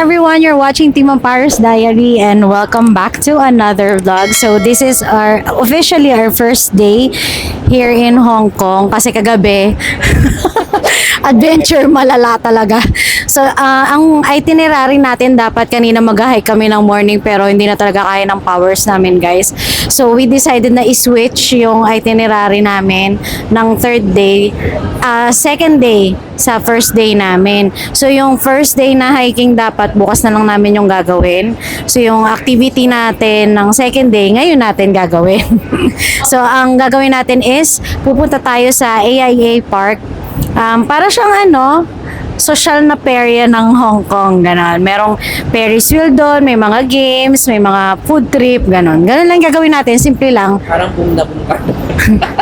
everyone, you're watching Team Amparo's Diary and welcome back to another vlog. So this is officially our first day here in Hong Kong kasi kagabi adventure malala talaga. So ang itinerary natin dapat kanina mag-hike kami ng morning pero hindi na talaga kaya ng powers namin, guys. So we decided na i-switch yung itinerary namin ng third day, second day sa first day namin. So yung first day na hiking dapat bukas na lang namin yung gagawin. So yung activity natin ng second day ngayon natin gagawin. So ang gagawin natin is pupunta tayo sa AIA Park. Para siyang social na perya ng Hong Kong, ganon. Merong Ferris wheel doon, may mga games, may mga food trip, ganon. Ganon lang gagawin natin, simple lang. Parang boom na boom ka.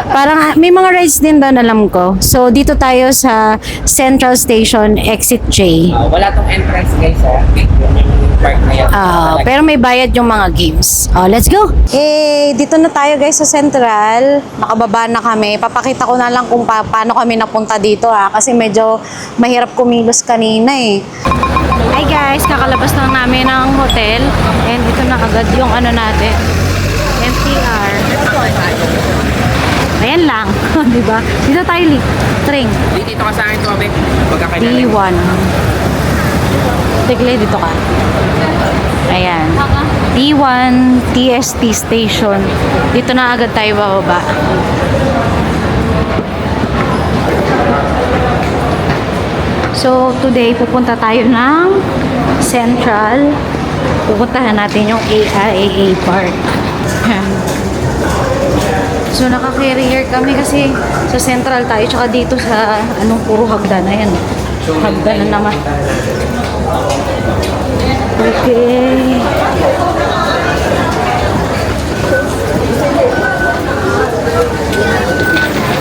Parang may mga rides din doon, alam ko. So dito tayo sa Central Station, Exit J. Wala tong entrance, guys, ha? Yung park na yan. Pero may bayad yung mga games. Let's go! Dito na tayo, guys, sa Central. Nakababa na kami. Papakita ko na lang kung paano kami napunta dito, kasi medyo mahirap kumilos kanina eh. Hi guys, kakalabas lang namin ng hotel and ito na agad yung natin, MTR. Ayan lang, di ba? Dito tayo, Tring. Dito ka sa akin, Tobe. Magkakailan. D1. Tiglay, dito ka. Ayan. D1 TST Station. Dito na agad tayo bababa. So, today, pupunta tayo ng Central. Pupuntahan natin yung AIA Park. So, naka-carrier kami kasi sa Central tayo. Tsaka dito sa, puro hagdan. Ayan. Hagdan na naman. Okay.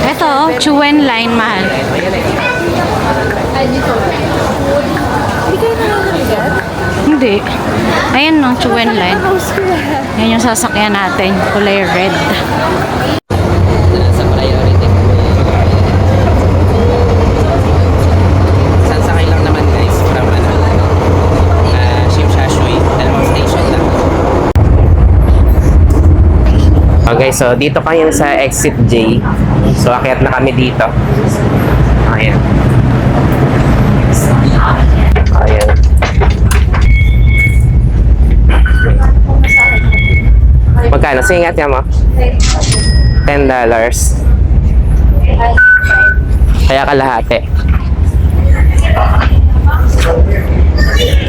Ito, Chuen Line, mahal. Hindi. Ayan no, Chuen Line. Yan yung sasakyan natin. Kulay red. Sa priority. Sasakay lang naman, guys. From Shim Sha Tsui. Dalawang station lang. Okay, so dito kayo sa Exit J. So akyat na kami dito. Ayan. Ayan. Magkano? Singat niya mo? $10. Kaya kalahati.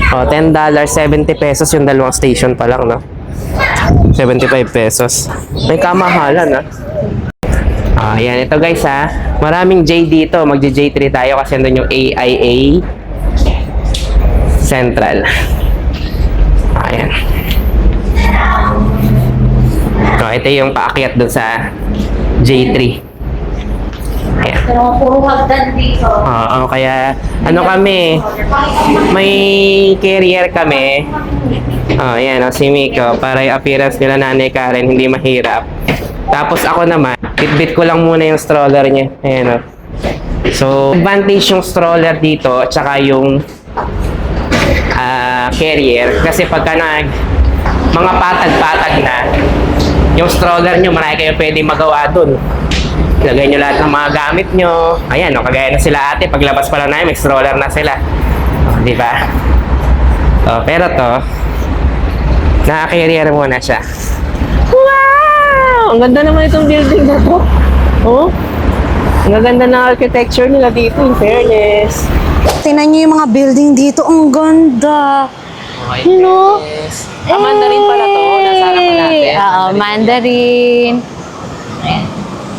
$10, 70 pesos yung dalawang station pa lang, no? 75 pesos. May kamahalan, Ayan, ito guys, maraming J dito. Magja-J3 tayo kasi nandun yung AIA Central. Ayan. So, ito yung paakyat dun sa J3. Ayan. Pero puro hagdan dito. Oo, kaya kami, may carrier kami. Ayan, si Miko, para yung appearance nila Nanay Karen, hindi mahirap. Tapos ako naman, bitbit ko lang muna yung stroller niya. Ayan, So, advantage yung stroller dito at saka yung carrier. Kasi pagka mga patag-patag na, yung stroller nyo, marami kayo pwede magawa dun. Lagay nyo lahat ng mga gamit nyo. Ayan, kagaya na sila ate, paglabas pa lang namin, may stroller na sila. Di ba? Pero to, naka-carrier muna siya. Wow! Ang ganda naman itong building na to. Ang ganda ng architecture nila dito, in fairness. Tingnan nyo yung mga building dito. Ang ganda. Mandarin pala to. Nasa harapan natin. Mandarin.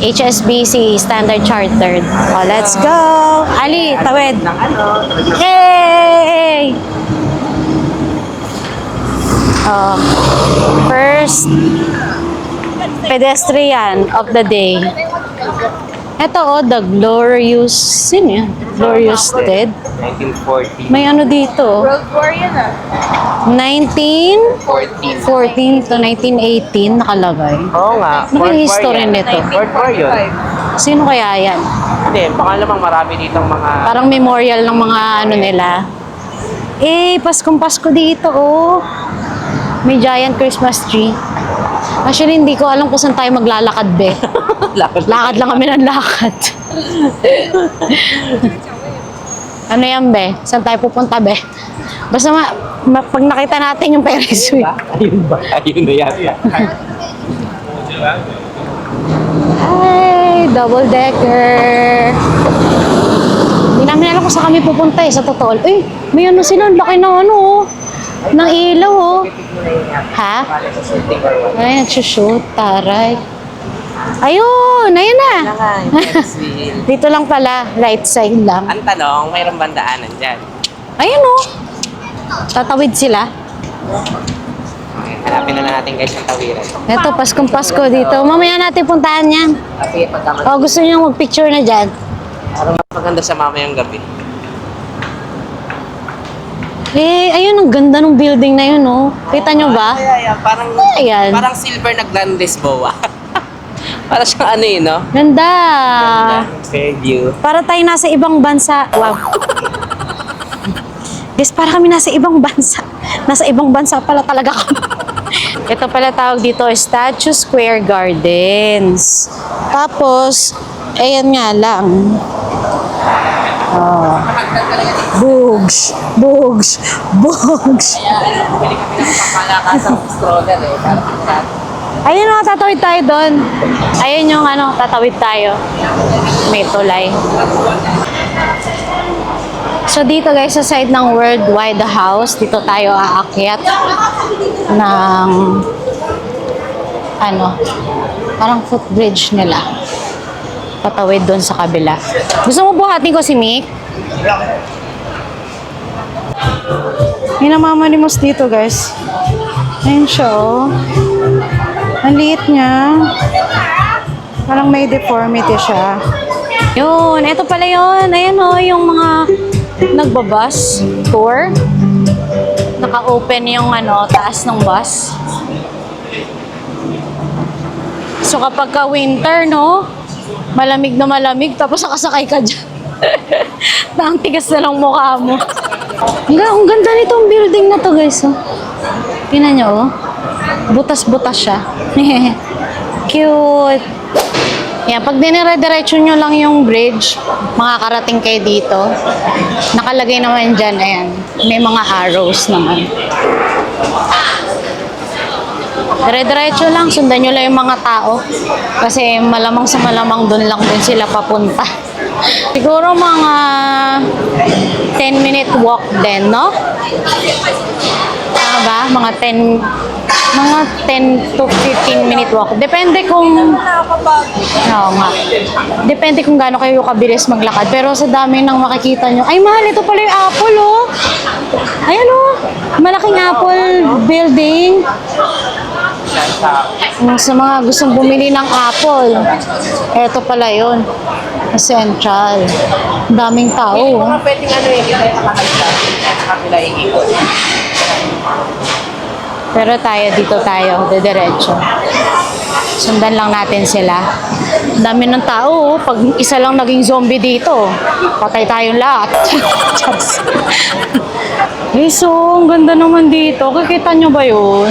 HSBC, Standard Chartered. Let's go! Ali, tawid. Hey! First pedestrian of the day. Ito the Glorious, sino yan? Glorious Dead. 1940. May dito. World War yun 1914 to 1918 nakalagay. Oo nga. Ano yung history nito? World War yun. Sino kaya yan? Hindi, baka namang marami ditong mga... Parang memorial ng mga nila. Paskong Pasko dito, oh. May giant Christmas tree. Actually, hindi ko alam kung saan tayo maglalakad, be. Lakad lang kami ng lakad. Ano yan, be? Saan tayo pupunta, be? Basta pag nakita natin yung Ferris wheel. Ayun ba? Ayun na yata. Ay, double decker. Hindi namin alam kung saan kami pupunta sa totoo. May ano sila, ang laki ng ano, oh. Ng ilaw, oh. Ha? Ay, nagsushoot, taray. Ayun na. Dito lang pala, right side lang. Ang tanong, mayroong bandaanan dyan. Ayun, oh. Tatawid sila. Hanapin na natin guys yung tawiran. Ito, Paskong Pasko dito. Mamaya natin puntahan yan. Kasi pagkakas. O, gusto niyo mag-picture na dyan? Parang maganda sa mamayang gabi. Ayun, ang ganda ng building na yun, oh. Kita nyo ba? Parang, Ayan. parang silver na Grandes boa. Para siyang ano yun, no? Ganda. Fair view. Para tayo nasa ibang bansa. Wow. Guys, para kami nasa ibang bansa. Nasa ibang bansa pala talaga kami. Ito pala tawag dito, Statue Square Gardens. Tapos, ayan nga lang. Oh. Bugs. Bili kami ng pangkalakasang stroller eh. Ayun o, tatawid tayo doon. Ayun yung ano, tatawid tayo. May tulay. So dito guys, sa side ng Worldwide House, dito tayo aakyat ng ano, parang footbridge nila. Patawid doon sa kabila. Gusto mo buhatin ko si Mick? May namamalimos dito guys. Ayun siya oh. Ang liit niya. Parang may deformity siya. Yun, eto pala yun. Ayan o, yung mga nagbabus tour. Naka-open yung ano, taas ng bus. So kapag ka winter, no? Malamig na malamig, tapos nakasakay ka dyan. Ang tigas na lang mukha mo. Ang ganda nitong building na to guys. Oh. Tingnan nyo, oh. Butas-butas siya. Cute. Yan, pag dinire-diretso nyo lang yung bridge, makakarating kayo dito. Nakalagay naman dyan, ayan. May mga arrows naman. Dire-diretso lang, sundan nyo lang yung mga tao. Kasi malamang sa malamang doon lang din sila papunta. Siguro mga 10-minute walk din, no? Tama ba? Mga 10 to 15 minute walk. Depende kung oo nga. Depende kung gaano kayo kabilis maglakad. Pero sa dami ng makikita nyo, ay mahal, ito pala yung Apple, oh. Ayan, oh. Malaking Apple building. Sa mga gustong bumili ng Apple, ito pala yun. Central. Daming tao. Mga pwedeng ano yung kita sa kakalita. Sa kapila ikikot. Pero tayo, dito tayo, diretso. Sundan lang natin sila. Dami ng tao, oh. Pag isa lang naging zombie dito, patay tayong lahat. So, ang ganda naman dito. Kikita nyo ba yun?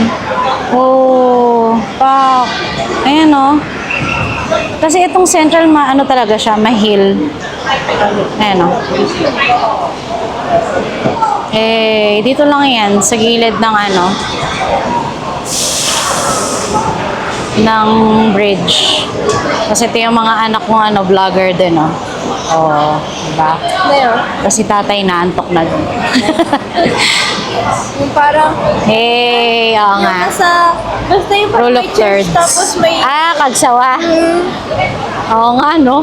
Oh, pak. Ayan, oh. Kasi itong Central, ano talaga siya, ma-hill. Ayan, oh. Dito lang yan, sa gilid ng ano, ng bridge. Kasi ito yung mga anak kong ano, vlogger din, oh. Oh, diba? Kasi tatay na antok na din. Yung parang, Oo nga. basta yung parang Roll of may church, thirds. tapos may, Kagsawa. Oo nga, no?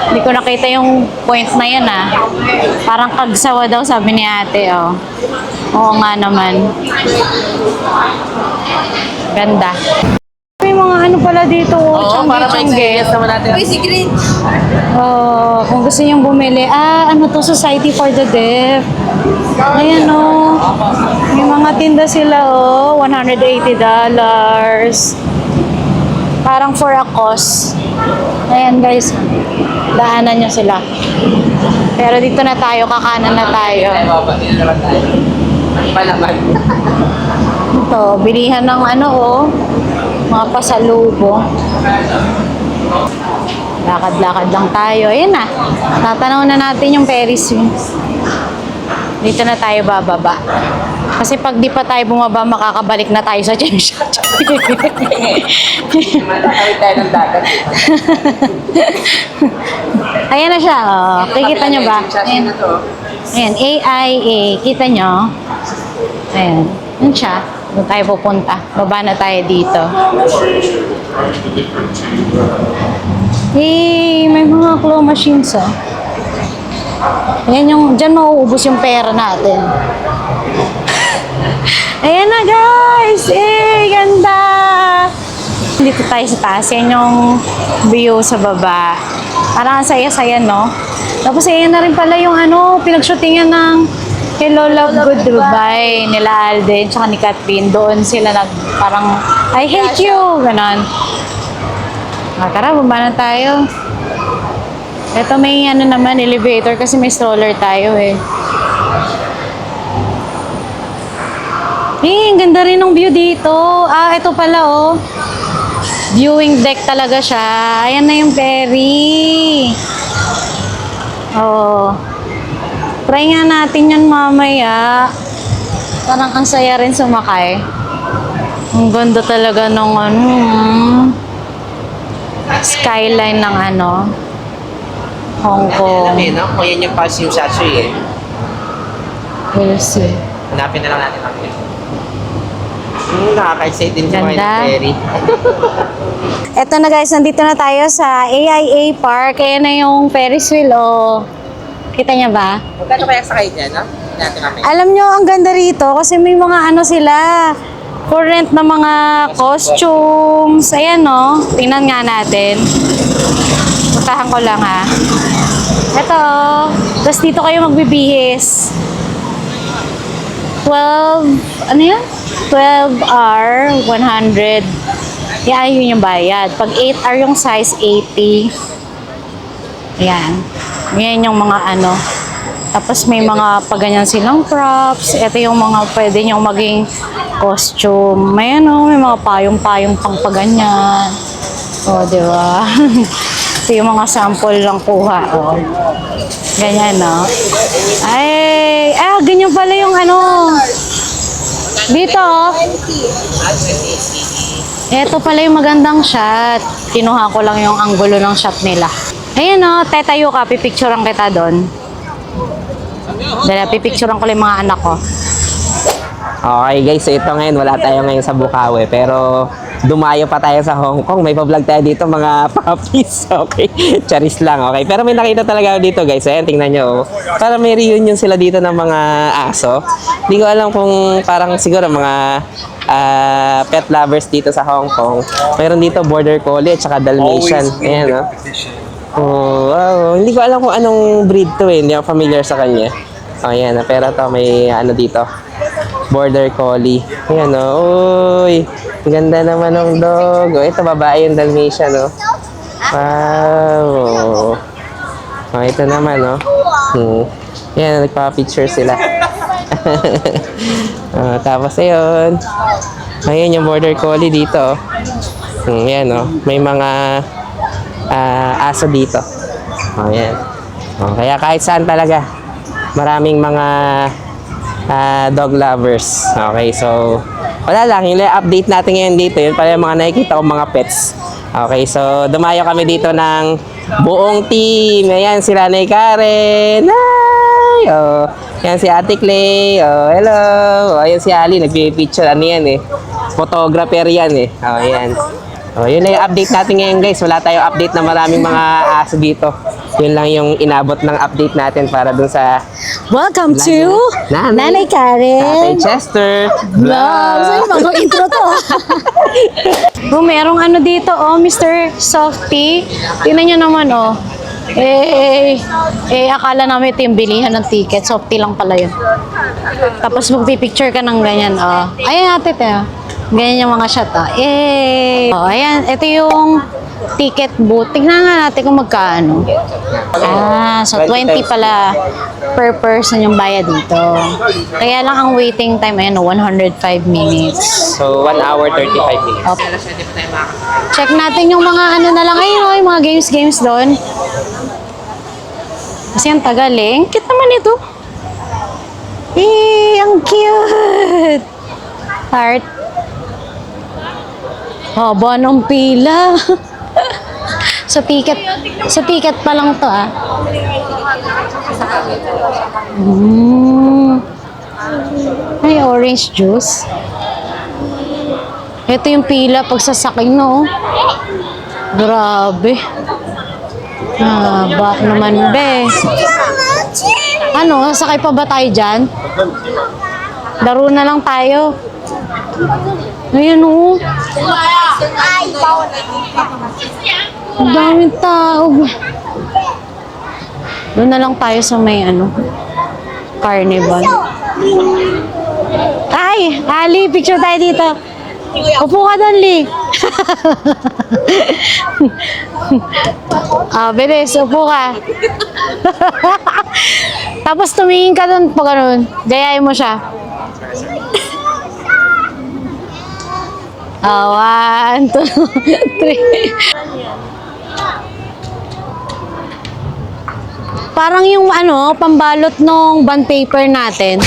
Hindi ko nakita yung point na yan, ah. Parang kagsawa daw, sabi ni ate, oh. Oo nga naman. Ganda. May mga ano pala dito, Oo, para may experience naman natin. may si Grinch. Oh, kung gusto niyong bumili, ano to, Society for the Deaf. Ayan, oh. May mga tinda sila, oh. $180. Parang for a cause. Ayan, guys. Daanan niyo sila. Pero dito na tayo, kakanan na tayo. Ay, baba, dito naman tayo. Palaman. Ito, bilihan ng ano oh, mga pasalubong. Lakad-lakad lang tayo. Ayan na. Tatanaw na natin yung Ferris wheel. Dito na tayo bababa. Kasi pag di pa tayo bumaba, makakabalik na tayo sa gym shot. Matakawin tayo ng dagat. Ayan na siya. Oh. Kikita nyo ba? Ayan. Ayan, AIA. Kita nyo? Ayan. Ayan siya. Doon tayo pupunta. Baba na tayo dito. Hey, may mga claw machines ah. Ayan yung, dyan mauubos yung pera natin. Ayan na guys! Eh, ganda! Dito tayo sa taas. Yan yung view sa baba. Parang ang saya-saya, no? Tapos ayan na rin pala yung ano, pinag-shootingan ng Hello Love Goodbye nila Alden tsaka ni Catherine. Doon sila parang I hate you! Ganon. Tara, baba na tayo. Ito may ano naman, elevator kasi may stroller tayo eh. Ang ganda rin ng view dito. Ah, ito pala oh. Viewing deck talaga siya. Ayan na yung ferry. Oh. Try nga natin yan mamaya. Parang ang saya rin sumakay. Ang ganda talaga ng ano. Skyline ng ano. Hong Kong. Alam no? Kung yan yung Pasim Sashay eh. We'll see. Hanapin na lang natin ang film. Nakaka-excite din sa mga Ganda. ferry. Eto na guys, nandito na tayo sa AIA Park. Ayan na yung Ferris wheel, oh. Kita niya ba? Magkano kaya sakay dyan, no? Natin kami. Alam nyo, ang ganda rito kasi may mga ano sila, current na mga costumes. Ayan, no? Tingnan nga natin. Puntahan ko lang, ha. Eto, oh. Tapos dito kayo magbibihis. 12, ano yan? 12R, 100. Yan, yun yung bayad. Pag 8R yung size, 80. Yan. Yan yung mga ano. Tapos may mga paganyan silang props. Ito yung mga pwede nyong maging costume. May ano, may mga payong-payong pang paganyan. O, di ba? Ito yung mga sample lang kuha. O. Ganyan, no? Ay, ganyan pala yung ano. Dito, oh. Ito pala yung magandang shot. Kinuha ko lang yung anggulo ng shot nila. Ayan o, tetayo ka, pipicturean kita doon. Dala, pipicturean ko lang yung mga anak ko. Okay guys, so ito ngayon, wala tayo ngayon sa Bukawi. Pero dumayo pa tayo sa Hong Kong. May pa-vlog tayo dito mga puppies. Okay, charis lang. Okay, pero may nakita talaga ako dito guys. Ayan, tingnan nyo. Parang may reunion sila dito ng mga aso. Hindi ko alam kung parang siguro mga pet lovers dito sa Hong Kong. Mayroon dito Border Collie at saka Dalmatian. Ayan, no? Oh, wow. Hindi ko alam kung anong breed to eh. Hindi ako familiar sa kanya. Oh, ayan. Pero to may ano dito. Border Collie. Ayan, oh. Uy. Ang ganda naman ng dog. Oh, ito babae yung Dalmatian, no? Wow. Oh, ito naman, no? Ayan, nagpa-picture sila. Tapos ayun. Ayun yung Border Collie dito. Ayan, no? May mga aso dito. Ayan. Kaya kahit saan talaga, maraming mga dog lovers. Okay, so wala lang, yung update natin ngayon dito, yun pala yung mga nakikita kong mga pets. Okay, so dumayo kami dito ng buong team. Ayan, si Nanay Karen. Hi! Oh, ayan si Ate Clay. Oh, hello. Oh, ayan si Ali, nagpipicture. Ano yan eh? Photographer yan eh. Oh, ayan. Oh, yun na yung update natin ngayon guys. Wala tayong update na maraming mga aso dito. Yun lang yung inabot ng update natin para dun sa Welcome to Nanay Karen Tatay Chester Vlog. Saan yung mga intro to? Oh, merong ano dito, oh, Mr. Softy. Tingnan nyo naman, oh. Akala namin ito yung bilihan ng ticket. Softy lang pala yun. Tapos magpipicture ka ng ganyan, oh. Ayan ate, te. Ganyan yung mga shot, oh. Oh, ayan. Ito yung ticket booth. Tignan nga natin kung magkano. So 20 pala per person yung bayad dito. Kaya lang ang waiting time, ayan, 105 minutes. So, 1 hour, 35 minutes. Okay. Check natin yung mga ano na lang, ayun, yung mga games doon. Kasi ang tagal eh. Ang cute naman ito. Ang cute! Heart. Haba ng pila. Sa ticket pa lang to ah. May orange juice. Ito yung pila pag sasakay no. Grabe. Haba naman be. Ano, sakay pa ba tayo dyan? Laro na lang tayo. Ayan o. Ang daming tao. Doon na lang tayo sa may ano, carnival. Ay, Ali, picture tayo dito. Upo ka doon, Li. Bilis, upo ka. Tapos tumingin ka doon pag ganun. Gayahin mo siya. 1, 2, 3. Parang yung ano, pambalot nung bond paper natin.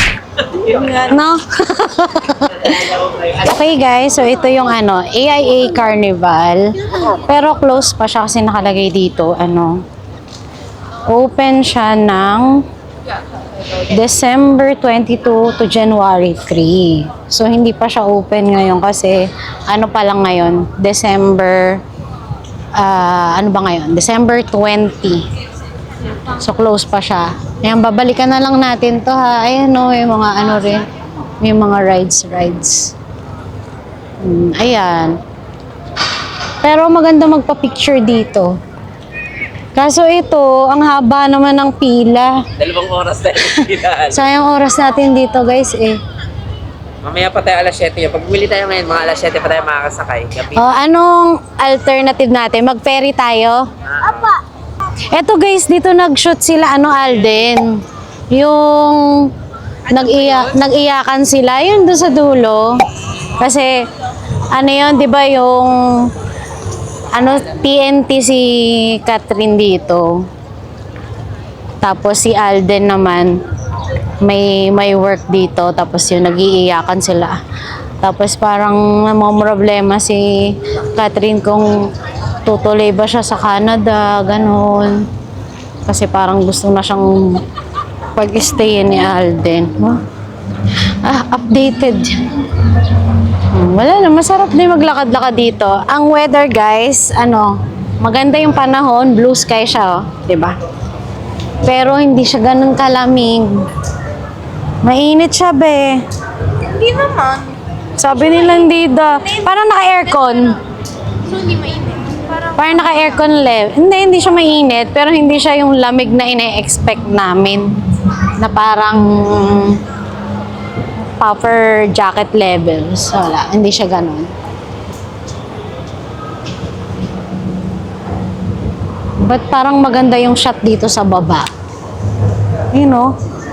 No? Okay guys, so ito yung ano, AIA Carnival. Pero close pa siya kasi nakalagay dito, ano. Open siya ng December 22 to January 3. So, hindi pa siya open ngayon kasi ano pa lang ngayon? December, ano ba ngayon? December 20. So, close pa siya. Ayan, babalikan na lang natin to ha. Ayan o, may mga ano rin. May mga rides. Ayan. Pero maganda magpa-picture dito. Kaso ito, ang haba naman ng pila. 2 oras tayo pilahan. Sayang oras natin dito guys eh. Mamaya pa tayo alas 7 yun. Pag bumili tayo ngayon, mga alas 7 pa tayo makakasakay. Gabi. Anong alternative natin? Mag-ferry tayo? Eto guys, dito nag-shoot sila Alden. Yung nag-iyakan sila, yun doon sa dulo. Kasi ano yun, 'di ba yung TNT si Catherine dito. Tapos si Alden naman may work dito, tapos yung nag-iiyakan sila. Tapos parang problema si Catherine kung tutuloy ba siya sa Canada, ganun. Kasi parang gusto na siyang pag-stay ni Alden. Updated. Wala na, masarap din maglakad-lakad dito. Ang weather guys, maganda yung panahon, blue sky siya, 'di ba? Pero hindi siya ganun kalamig. Mainit siya, be. Hindi naman. Sabi nila hindi da. Parang naka-aircon. So, hindi mainit. Parang naka-aircon level. Hindi siya mainit, pero hindi siya yung lamig na ine-expect namin. Na parang puffer jacket levels. Wala, hindi siya ganun. But parang maganda yung shot dito sa baba.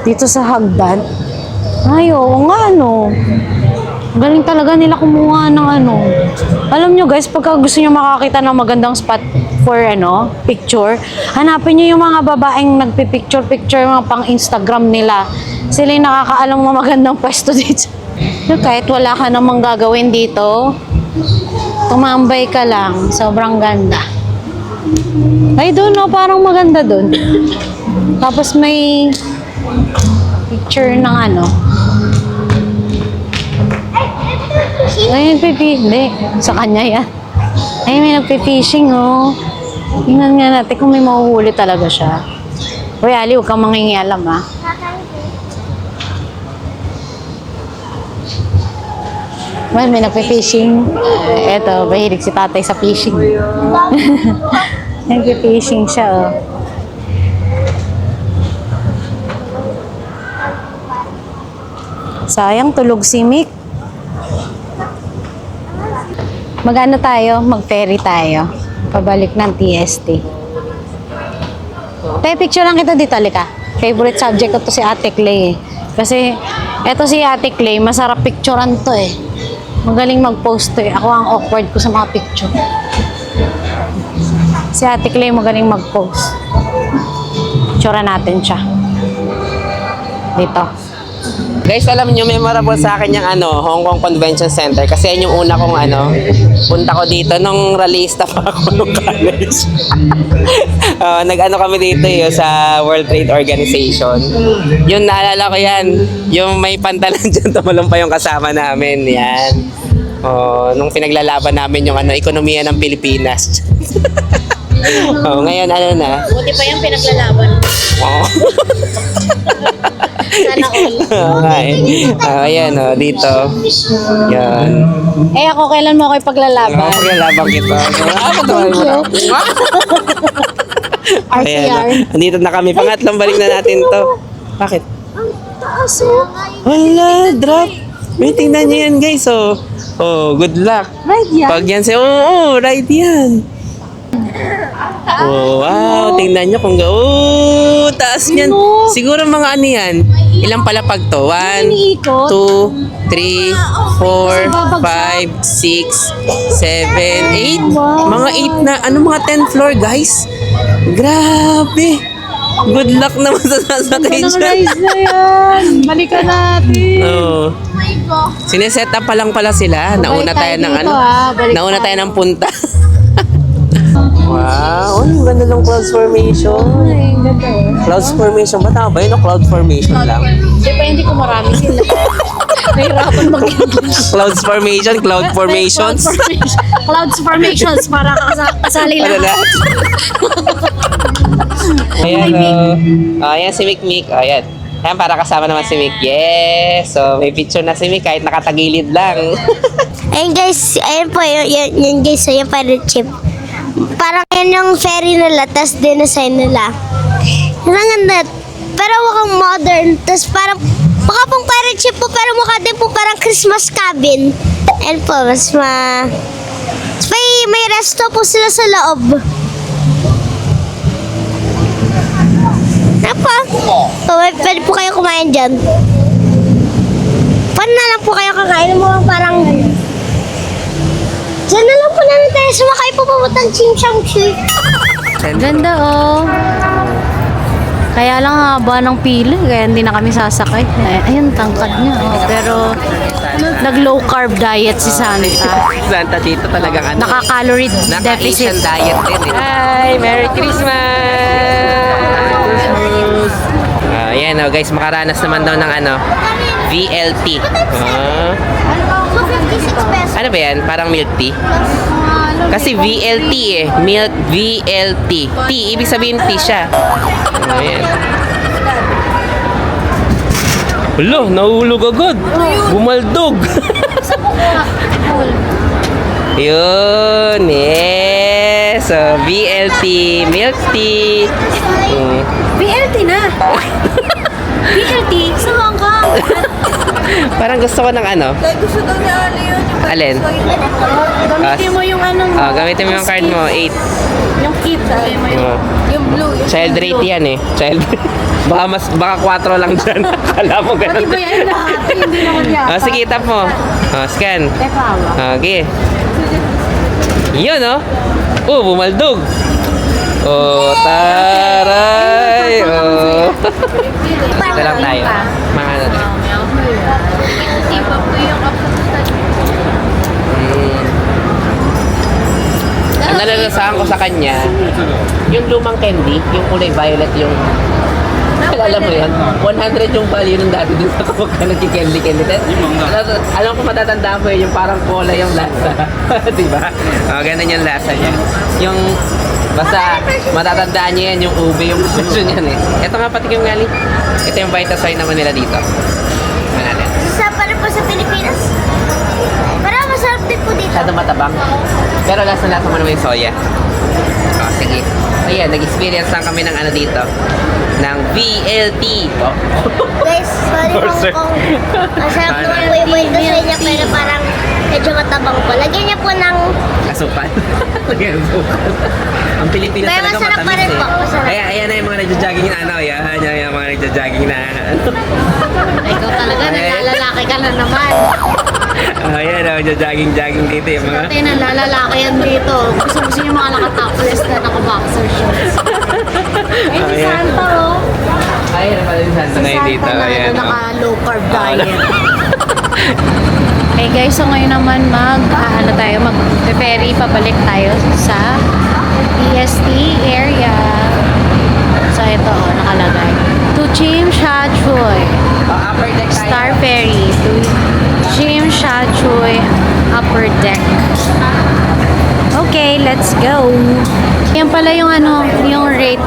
Dito sa hagdan. Ay, oo nga, Galing talaga nila kumuha ng Alam nyo guys, pagka gusto nyo makakita ng magandang spot for picture, hanapin nyo yung mga babaeng nagpipicture-picture mga pang Instagram nila. Sila yung nakakaalam mo magandang pwesto dito. Kahit wala ka namang gagawin dito, tumambay ka lang. Sobrang ganda. Ay, doon parang maganda doon. Tapos may picture ng Ay, hindi. Sa kanya yan. Ay, may nagpipishing, Tingnan nga natin kung may mahuhuli talaga siya. Uy, Ali, huwag kang mangingialam, Well, may nagpipishing. Eto, mahilig si tatay sa fishing. Nagpipishing siya, Sayang, tulog si Mick. Magano tayo? Mag-ferry tayo. Pabalik ng TST. Tay, picture lang kita dito, halika. Favorite subject ko to si Ate Clay eh. Kasi, eto si Ate Clay, masarap picturean to eh. Magaling mag-post to eh. Ako ang awkward ko sa mga picture. Si Ate Clay magaling mag-post. Picturean natin siya. Dito. Guys, alam nyo, memorable sa akin yung Hong Kong Convention Center kasi yan yung una kong punta ko dito nung ralista pa ako nung college. Nag-ano kami dito sa World Trade Organization. Yun, naalala ko yan. Yung may pantalan dyan, tumalong pa yung kasama namin. Yan. Nung pinaglalaban namin yung ekonomiya ng Pilipinas. Ngayon na. Buti pa yung pinaglalaban. Sana all. Ayan, dito. Yan. Eh ako, kailan mo ako ipaglalaban? Paglalabang kita. Thank you. Ayan, RCR. andito na kami. Pangatlong balik na natin to. Bakit? Wala, drop. May tingnan nyo yan, guys. Good luck. Right yan. Pag yan right yan. Wow, tingnan nyo kung taas niyan. Siguro mga ano yan. Ilang palapag to? 1, 2, 3, 4, 5, 6, 7, 8. Mga 8 na, mga 10 floor, guys. Grabe. Good luck naman sa sasakay dyan. Balikan natin. Sineset up pa lang pala sila. Nauna tayo ng nauna tayo ng punta. Wow, ang ganda ng clouds formation. Clouds formation ba? Tama ba yun? Cloud formation lang. Depende kung marami sila. Nahirapan mag-English. Clouds formation, cloud formations. Clouds formations para kasali Ano lang. na? Ayan, ayan si Mick. Ayan. Ayan, para kasama naman si Mick. Yes! So, may picture na si Mick kahit nakatagilid lang. Ayun guys, ayun po, yun guys, yung pirate ship. Parang yan yung ferry nila, tas dinesign nila. Ang ganda. Pero mukhang modern, tas parang, mukha pong pirate ship po, pero mukha din po parang Christmas cabin. Ayun po, may resto po sila sa loob. Ano po? Pwede po kayo kumain dyan. Paano na lang po kayo kakain mo parang... Diyan na lang po namin tayo sumakay po papuntang Chimshamshi. Ganda oh. Kaya lang haba ng pila, kaya hindi na kami sasakay. Ayun, tangkad niya. Oh. Pero nag-low carb diet si Santa. Santa dito talagang Naka-calorie Naka-Asian deficit. diet din eh. Hi! Merry Christmas! Ayan guys, makaranas naman daw ng VLT. So, 56 pesos. Ano ba yan? Parang milk tea? Kasi VLT eh. Milk VLT. Tea, ibig sabihin tea siya. Ayan. Hala, nahulog agad. Bumaldog. Yun, yes. So, VLT, milk tea. BLT na! BLT? Sa Hong Kong? Parang gusto ko ng Gusto daw niya yun. Alin? Gamitin mo yung Gamitin mo yung card mo, 8. yung kit. Yung blue. Yung Child rate yan eh. Child baka 4 lang dyan. Kala mo ganun. Pati ba yan lahat? Hindi naman yata. Sige, tap mo. Scan. Teka, awa. Okay. Yun, bumaldog. Taray. Dito lang tayo. Mga ano din. Hindi pa po yung Ang nalalasahan ko sa kanya, yung lumang candy, yung kulay violet, yung alam mo yan, 100 yung value ng dati dun sa kapag ka nagki-candy. Alam ko matatandaan mo yung parang cola yung lasa. Diba? Ganun yung lasa niya. Yung, basta matatandaan niyo yan, yung ube, yung version yan eh. Ito nga patikim nga li. Ito yung Vitasoy naman nila dito. Natin. Isa pa rin po sa Pilipinas. Parang masarap din po dito. Masyado matabang. Pero lasa mo naman yung soya. Sige. Ayan, nag-experience lang kami ng dito. Ng VLT. Guys, sorry Or, sir. Hong Kong. Masarap naman po yung Vitasoy niya, pero parang medyo matabang po. Lagyan niya po ng... Asukal. Lagyan ng asukal. Ang Pilipinas Kaya talaga masarap pa matamis rin eh. po, masarap. Ayan na yung mga nagja-jogging na ano. Yan yung mga nagja-jogging na ano. Ikaw talaga, nalalalaki ka na naman. Ayan, nagja-jogging dito yung mga... Pati nalalalaki yan dito. Gusto yung mga naka-topless na naka-boxer shorts. Ay, si Ayan. Santa, oh. Ayan, napala yung Santa ngayon dito. Santa na Ayan, oh. naka-low carb diet. Okay guys, so ngayon naman mag-ferry pabalik tayo sa PST area. So ito nakalagay. To Chim Sha Tsui. Upper deck tayo. Star Ferry to Chim Sha Tsui Upper Deck. Okay, let's go. Yan pala yung yung rate.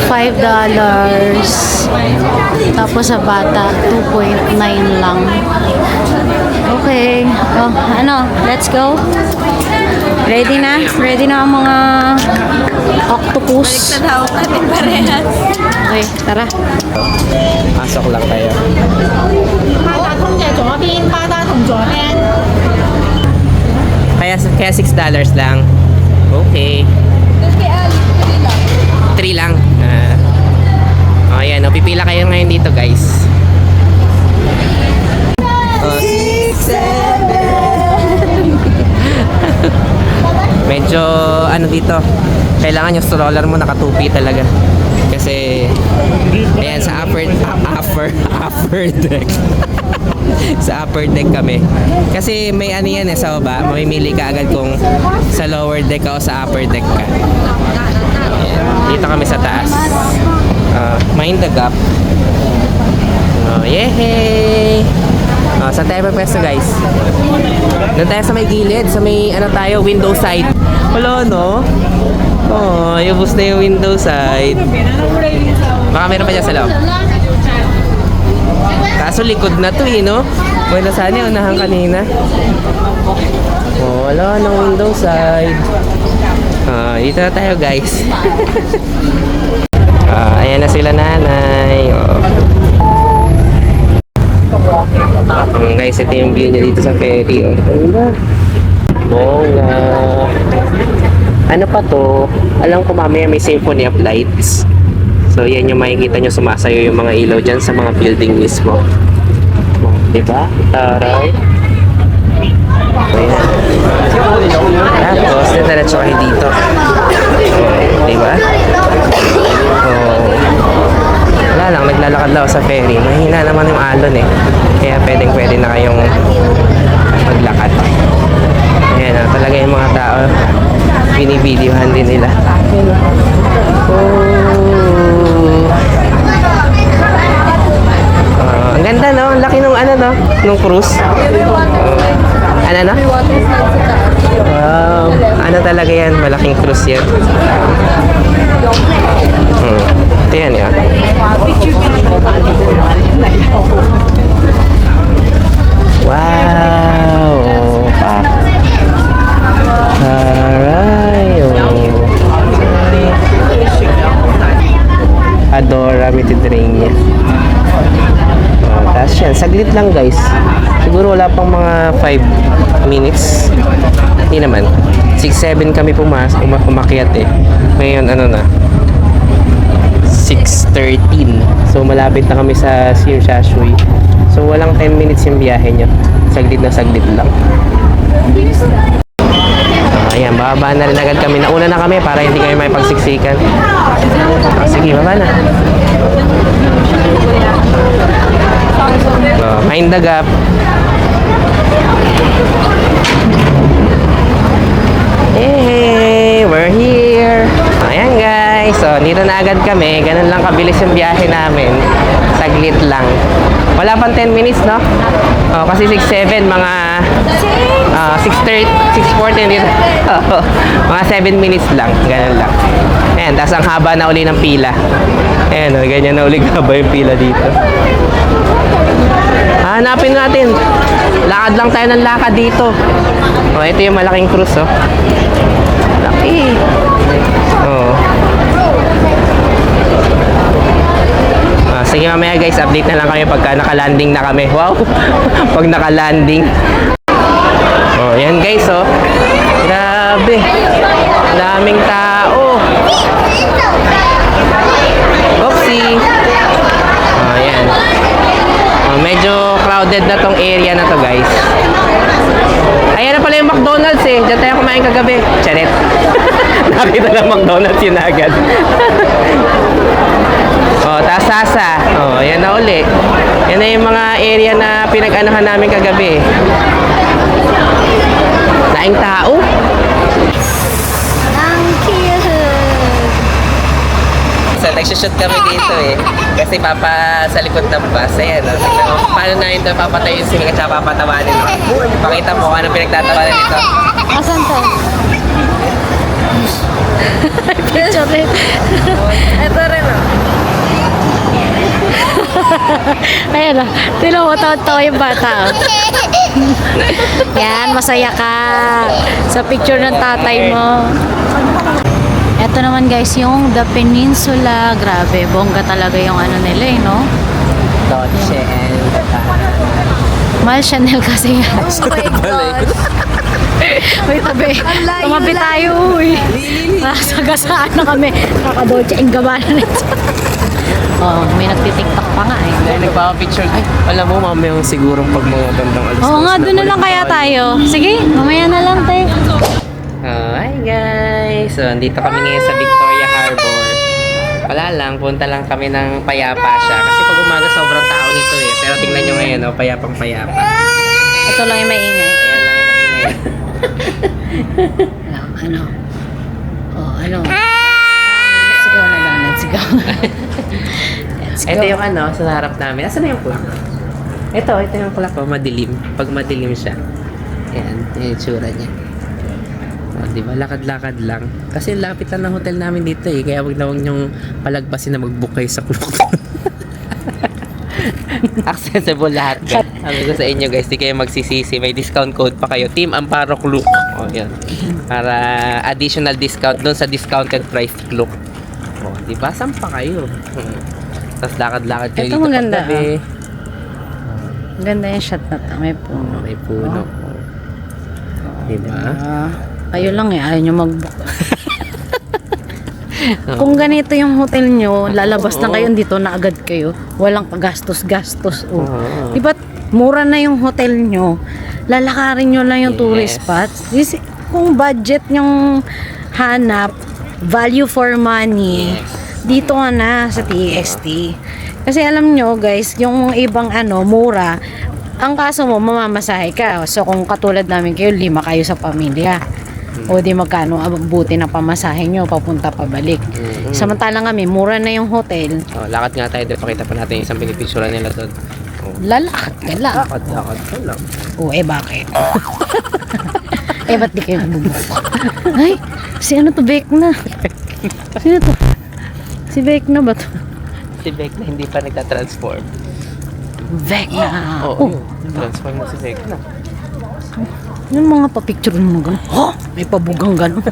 $5. Tapos sa bata, 2.9 lang. Okay. Oh, let's go. Ready na? Ready na ang mga octopus. Okay, tara. Pasok lang kayo. Kaya $6 lang. Okay. 3 lang. Ayan, pipila kayo ngayon dito, guys. 6, 7. Medyo dito. Kailangan yung stroller mo nakatupi talaga. Kasi ayan sa upper deck. Sa upper deck kami. Kasi may yan sa baba, mamimili ka agad kung sa lower deck ka o sa upper deck ka. Ayan. Dito kami sa taas. Mind the gap. Yehey! Saan tayo pwesto, guys? Doon tayo sa may gilid, sa may tayo, window side. Wala, no? Yubos na yung window side. Baka meron pa dyan sa loob. Kaso likod na to no? Wala sana yung unahan kanina. Wala ng window side. Dito na tayo, guys. Ayan na sila, nanay. Guys, ito yung view niya dito sa ferry. Bongga. Ano pa to? Alam ko mamaya may symphony of lights. So, yan yung makikita nyo sumasayo yung mga ilaw dyan sa mga building mismo. Diba? Taray. Ayan. Tapos, diretso kayo dito. Diba? Wala lang, naglalakad lang sa ferry. Mahina naman yung alon Kaya pwede na kayong maglakad. Ayan talaga yung mga tao. Binibidyohan din nila. Ang ganda, no? Ang laki nung nung cruise. Wow. Talaga yan? Malaking cruise yan. Ito yan, yan. Wow. Aray. Adora Mediterranean. Tapos yan, saglit lang, guys. Siguro wala pang mga 5 minutes. Hindi naman. 6-7 kami umakyat Ngayon, na? 6:13. So, malapit na kami sa Chim Sha Tsui. So, walang 10 minutes yung biyahe nyo. Saglit na saglit lang. Ayan, bababa na rin agad kami. Nauna na kami para hindi kami may pagsiksikan. Sige, baba na. Mind the gap. Hey, we're here. Ayan, guys. So, dito na agad kami. Ganun lang kabilis yung biyahe namin. Saglit lang. Wala pang 10 minutes, no? Kasi 6-7, mga 6:30, 6:40 dito. Mga 7 minutes lang. Ganun lang. Ayan, tapos ang haba na uli ng pila. Ayan, ganyan na uli haba yung pila dito. Hanapin natin. Lakad lang tayo ng lakad dito. Ito yung malaking cruise, Laki. Sige, mamaya guys, update na lang kami pagka naka-landing na kami. Wow! Pag naka-landing. Oh, yan guys, oh. Grabe. Daming tao. Oopsie. Oh, yan. Oh, medyo crowded na tong area na to guys. Ayan na pala yung McDonald's eh. Diyan tayo kumain kagabi. Charet. Nakita na McDonald's yun agad. Oh, Tasasa. Oh, ayan na uli. Yan na yung mga area na pinag-anuhan namin kagabi. Laing tao. Ang cute. So, nagsushoot kami dito eh. Kasi sa likod ng bus. Ayan, oh. Tignan mo, paano na ito papatay yung singing at saka papatawanin mo. Pakita mo kung ano pinagtatawanan dito. Asan to? Picture rin. Ito rin oh. Ayan o. Tinan mo, tawa yung bata. Oh. Yan, masaya ka. Sa picture ng tatay mo. Ito naman guys, yung The Peninsula. Grabe, bongga talaga yung ano nila eh, no? Dolce and Mahal Chanel kasi yan. Oh my God. Uy, tabi. Tumabi tayo, uy. Nasagasaan na kami. Nakadolce ang gabana nito. Oh, may nagtitiktok pa nga eh. Dahil nagpapapicture. Ay, alam mo, mamaya siguro pag mga bandang alas. Oo nga, doon na lang kaya tayo. Sige, mamaya na lang tayo. Hi guys! So, andito kami ngayon sa Victoria Harbor. Wala lang, punta lang kami ng payapa siya. Kasi pag umaga sobrang tao nito eh. Pero tingnan nyo ngayon, oh, payapang payapa. Ito lang yung maingay. Ayan lang yung maingay. Ano? Oh, ano? Sigaw na lang, sigaw. Let's go. Ito yung ano, sa harap namin. Asan na yung clock? Ito yung clock. Oh, madilim. Pag madilim siya. Ayan, yung tsura niya. Oh, diba? Lakad-lakad lang. Kasi lapit lang ng hotel namin dito eh. Kaya wag na wag niyong palagpasin na mag-book kayo sa clock. Accessible lahat guys. Sabi ko sa inyo guys, di kayo magsisisi. May discount code pa kayo. Team Amparo Klook. Oh, yan. Para additional discount doon sa discounted price Klook. Oh, di ba? Saan pa kayo? Tapos lakad-lakad kayo Ito dito maganda, paggabi. Ganda yung shot na to. May puno. May puno. Di ba? Kayo lang eh, ayaw nyo mag-book. Kung ganito yung hotel nyo, lalabas na kayo dito na agad kayo. Walang pagastos-gastos. Oh. Di ba, mura na yung hotel nyo. Lalakarin nyo lang yung tourist spots. Kung budget yung hanap, value for money, dito nga na sa TXT. Kasi alam nyo guys, yung ibang mura, ang kaso mo, mamamasahe ka. So kung katulad namin kayo, 5 kayo sa pamilya. O di magkano abuti ng pamasahe nyo, papunta pabalik. Samantalang kami, mura na yung hotel. Oh, lakad nga tayo doon. Pakita pa natin yung isang pinipicture nila doon. Oh. Lalakad ka lang. Lakad ka lang. O bakit? Ba't di kayo bubuk? Ay, si ano to, Vecna? Sino to? Si Vecna ba to? Si Vecna hindi pa nagtatransform. Vecna. Oo, transform na si Vecna. Yung mga pa-picture mo gano'n. May pabugang gano'n.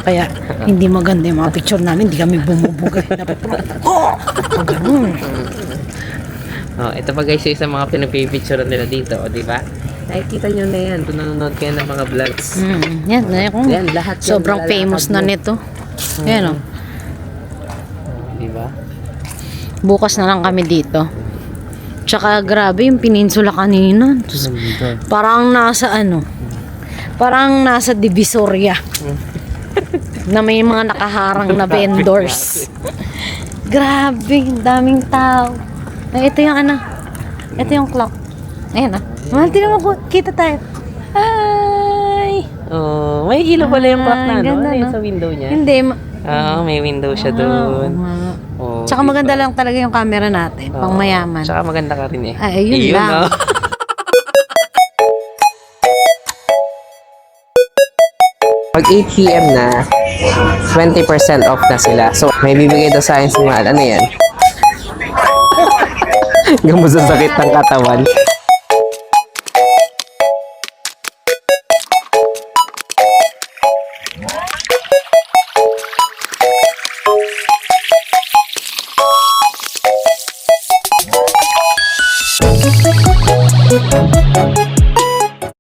Kaya hindi maganda yung mga picture namin. Hindi kami bumubugay. Dapat gano'n. Oh, ito pa guys yung isang mga pinapipicture nila dito, di ba? Nakikita nyo na yan. Kung nanonood kayo ng mga vlogs. Yan, Yan, lahat yan, sobrang lalakad famous na mo. nito. Yan o. Di ba? Bukas na lang kami dito. Tsaka grabe yung peninsula kanina. Parang nasa parang nasa Divisoria. Na may mga nakaharang na vendors. Grabe, daming tao. Ay, ito yung ito yung clock. Ayan tingnan mo, kita tayo. Hi! Oh, may ilaw pala yung clock na, no? Ganda, Ano yun no? sa window niya? Hindi. May window siya doon. Oh, Tsaka diba? maganda lang talaga yung camera natin. Pang mayaman. Tsaka maganda ka rin eh. Ay, ayun lang. No? Pag 8 p.m. na, 20% off na sila. So, may bibigay daw sa akin si Mahal. Ano yan? Gamot sa sakit ng katawan.